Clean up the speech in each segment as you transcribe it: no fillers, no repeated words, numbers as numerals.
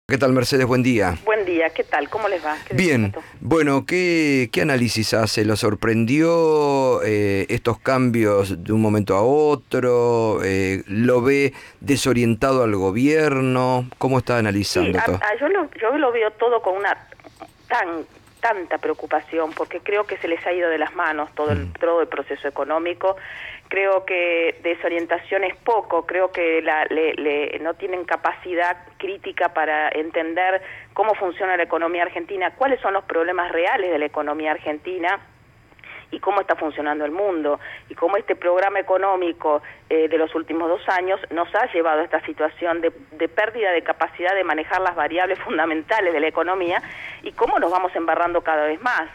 ¿Qué tal, Mercedes? Buen día. Buen día, ¿qué tal? ¿Cómo les va? Bien, bueno, ¿qué análisis hace? ¿Lo sorprendió estos cambios de un momento a otro? ¿Lo ve desorientado al gobierno? ¿Cómo está analizando todo? Yo lo veo todo con una tanta preocupación, porque creo que se les ha ido de las manos todo el proceso económico. Creo que desorientación es poco, creo que no tienen capacidad crítica para entender cómo funciona la economía argentina, cuáles son los problemas reales de la economía argentina y cómo está funcionando el mundo, y cómo este programa económico de los últimos 2 años nos ha llevado a esta situación de pérdida de capacidad de manejar las variables fundamentales de la economía, y cómo nos vamos embarrando cada vez más.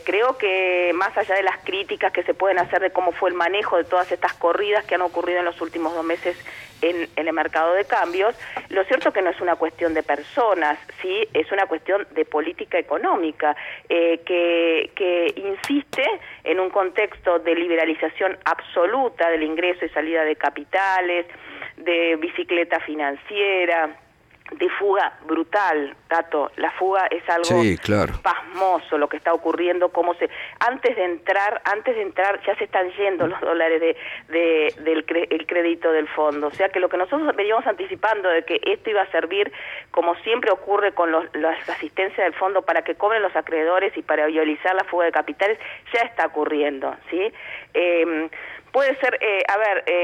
Creo que más allá de las críticas que se pueden hacer de cómo fue el manejo de todas estas corridas que han ocurrido en los últimos 2 meses en el mercado de cambios, lo cierto es que no es una cuestión de personas, sí, es una cuestión de política económica que insiste en un contexto de liberalización absoluta del ingreso y salida de capitales, de bicicleta financiera, de fuga brutal, Tato. La fuga es algo pasmoso lo que está ocurriendo, antes de entrar ya se están yendo los dólares del crédito del fondo. O sea que lo que nosotros veníamos anticipando de que esto iba a servir, como siempre ocurre con las asistencias del fondo, para que cobren los acreedores y para viabilizar la fuga de capitales, ya está ocurriendo, ¿sí? Puede ser,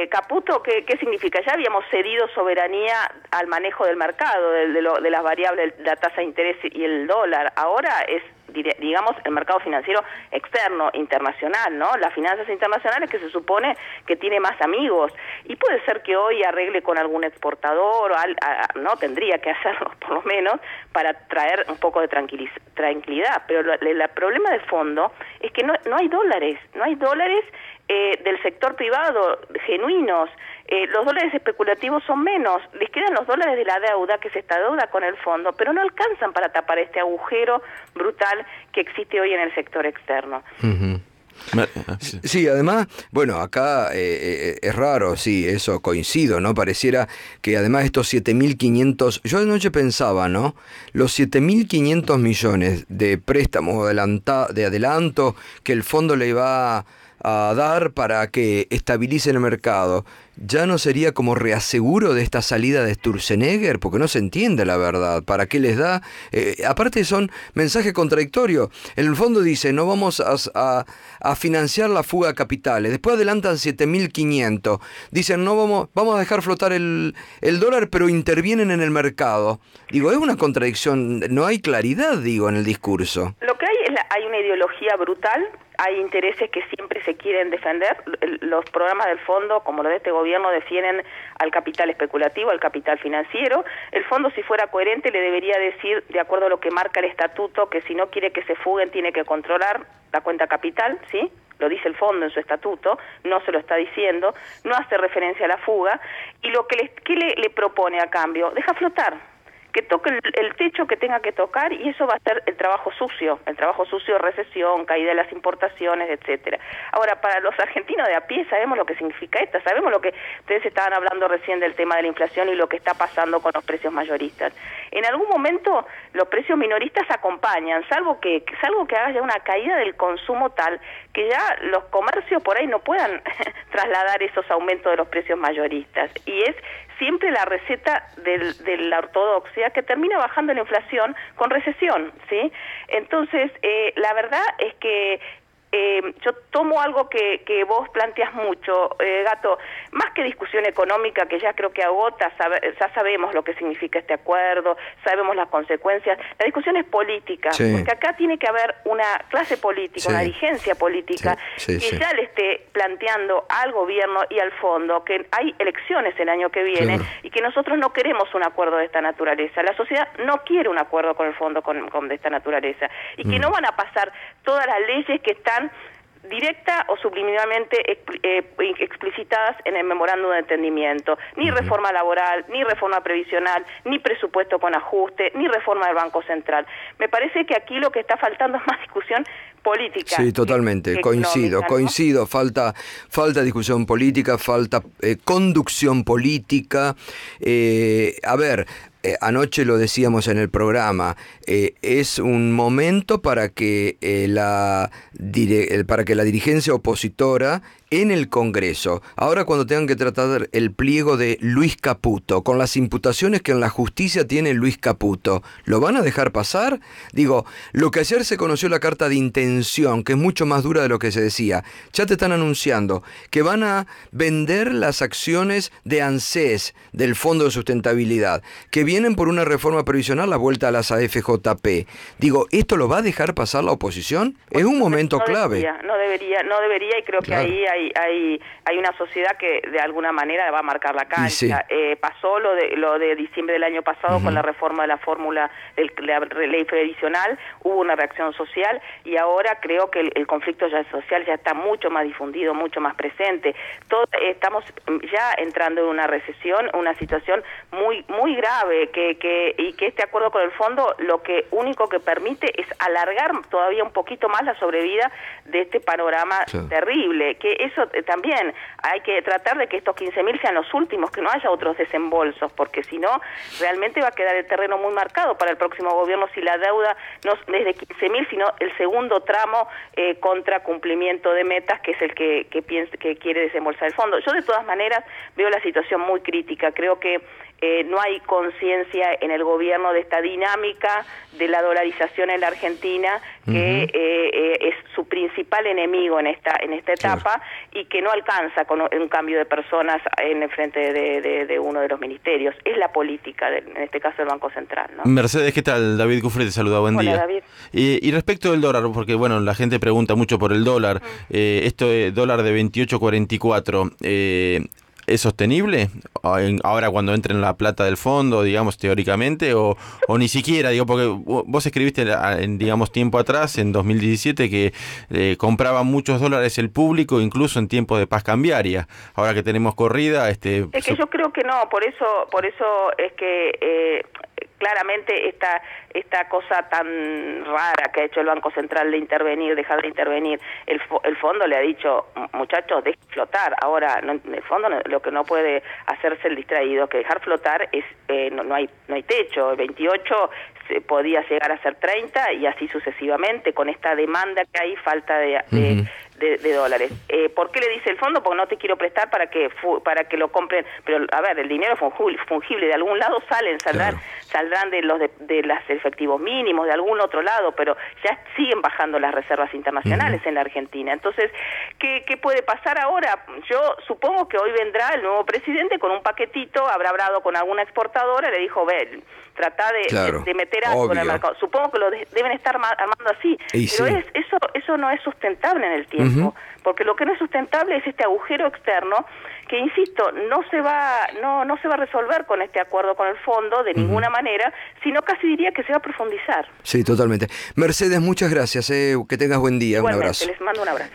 Caputo, ¿qué significa? Ya habíamos cedido soberanía al manejo del mercado, de las variables, la tasa de interés y el dólar. Ahora es, digamos, el mercado financiero externo, internacional, ¿no? Las finanzas internacionales, que se supone que tiene más amigos. Y puede ser que hoy arregle con algún exportador, no tendría que hacerlo por lo menos, para traer un poco de tranquilidad. Pero el problema de fondo es que no hay dólares, del sector privado genuinos. Los dólares especulativos son menos, les quedan los dólares de la deuda, que es esta deuda con el fondo, pero no alcanzan para tapar este agujero brutal que existe hoy en el sector externo. Sí, además, bueno, acá es raro, sí, eso coincido, ¿no? Pareciera que además estos 7.500, yo anoche pensaba, ¿no? Los 7.500 millones de préstamos de adelanto que el fondo le va a dar para que estabilice el mercado, ¿ya no sería como reaseguro de esta salida de Sturzenegger? Porque no se entiende la verdad. ¿Para qué les da? Aparte son mensajes contradictorios. En el fondo dice, no vamos a financiar la fuga de capitales. Después adelantan 7.500. Dicen, no vamos a dejar flotar el dólar, pero intervienen en el mercado. Digo, es una contradicción. No hay claridad, digo, en el discurso. Lo que hay una ideología brutal. Hay intereses que siempre se quieren defender. Los programas del fondo, como los de este gobierno, defienden al capital especulativo, al capital financiero. El fondo, si fuera coherente, le debería decir, de acuerdo a lo que marca el estatuto, que si no quiere que se fuguen, tiene que controlar la cuenta capital, ¿sí? Lo dice el fondo en su estatuto, no se lo está diciendo, no hace referencia a la fuga. Y lo que le propone a cambio, deja flotar, que toque el techo que tenga que tocar, y eso va a ser el trabajo sucio, recesión, caída de las importaciones, etcétera. Ahora, para los argentinos de a pie sabemos lo que significa esto, sabemos lo que ustedes estaban hablando recién del tema de la inflación y lo que está pasando con los precios mayoristas. En algún momento los precios minoristas acompañan, salvo que haga ya una caída del consumo tal que ya los comercios por ahí no puedan trasladar esos aumentos de los precios mayoristas. Y es siempre la receta de la ortodoxia, que termina bajando la inflación con recesión, ¿sí? Entonces, la verdad es que yo tomo algo que vos planteas mucho, Gato, más que discusión económica, que ya creo que agota, ya sabemos lo que significa este acuerdo, sabemos las consecuencias. La discusión es política, porque acá tiene que haber una clase política, una dirigencia política, que ya le esté planteando al gobierno y al fondo que hay elecciones el año que viene, y que nosotros no queremos un acuerdo de esta naturaleza. La sociedad no quiere un acuerdo con el fondo de esta naturaleza, y que no van a pasar todas las leyes que están directa o subliminalmente explicitadas en el memorándum de entendimiento. Ni reforma laboral, ni reforma previsional, ni presupuesto con ajuste, ni reforma del Banco Central. Me parece que aquí lo que está faltando es más discusión política. Sí, totalmente, coincido. Falta discusión política, falta conducción política. A ver, anoche lo decíamos en el programa, es un momento para que la dirigencia opositora en el Congreso, ahora cuando tengan que tratar el pliego de Luis Caputo, con las imputaciones que en la justicia tiene Luis Caputo, ¿lo van a dejar pasar? Digo, lo que ayer se conoció la carta de intención, que es mucho más dura de lo que se decía, ya te están anunciando que van a vender las acciones de ANSES, del Fondo de Sustentabilidad, que vienen por una reforma previsional, la vuelta a las AFJP. Digo, ¿esto lo va a dejar pasar la oposición? Es un momento clave. No debería, y creo que ahí hay una sociedad que de alguna manera va a marcar la cancha. Sí. Pasó lo de diciembre del año pasado con la reforma de la fórmula de la ley previsional, hubo una reacción social y ahora creo que el conflicto social ya está mucho más difundido, mucho más presente. Estamos ya entrando en una recesión, una situación muy grave y que este acuerdo con el fondo lo único que permite es alargar todavía un poquito más la sobrevida de este panorama terrible, que eso también hay que tratar de que estos 15.000 sean los últimos, que no haya otros desembolsos, porque si no, realmente va a quedar el terreno muy marcado para el próximo gobierno si la deuda no es de 15.000, sino el segundo tramo contra cumplimiento de metas, que es el que quiere desembolsar el fondo. Yo de todas maneras veo la situación muy crítica, creo que no hay conciencia en el gobierno de esta dinámica de la dolarización en la Argentina, que es su principal enemigo en esta etapa, y que no alcanza con un cambio de personas en el frente de uno de los ministerios. Es la política, en este caso el Banco Central, ¿no? Mercedes, ¿qué tal? David Gufre te saluda, buen día. Hola, David. Y respecto del dólar, porque bueno, la gente pregunta mucho por el dólar, esto de dólar de 28.44, ¿es sostenible ahora cuando entre en la plata del fondo, digamos, teóricamente, o ni siquiera? Digo, porque vos escribiste, digamos, tiempo atrás, en 2017, que compraba muchos dólares el público, incluso en tiempos de paz cambiaria. Ahora que tenemos corrida... Es que yo creo que no, por eso es que... claramente esta cosa tan rara que ha hecho el Banco Central de dejar de intervenir, el fondo le ha dicho, muchachos, dejen flotar. Ahora, el fondo lo que no puede hacerse el distraído, que dejar flotar es no hay techo. El 28 podía llegar a ser 30 y así sucesivamente, con esta demanda que hay, falta de dólares. ¿Por qué le dice el fondo? Porque no te quiero prestar para que lo compren. Pero a ver, el dinero es fungible, de algún lado saldrán de los efectivos mínimos, de algún otro lado, pero ya siguen bajando las reservas internacionales en la Argentina. Entonces, ¿qué puede pasar ahora? Yo supongo que hoy vendrá el nuevo presidente con un paquetito, habrá hablado con alguna exportadora, le dijo, tratá de meter algo en el mercado. Supongo que lo deben estar armando así, pero eso no es sustentable en el tiempo, porque lo que no es sustentable es este agujero externo que, insisto, no se va a resolver con este acuerdo con el fondo de ninguna manera, sino casi diría que se va a profundizar. Sí, totalmente. Mercedes, muchas gracias, que tengas buen día. Igualmente, un abrazo. les mando un abrazo.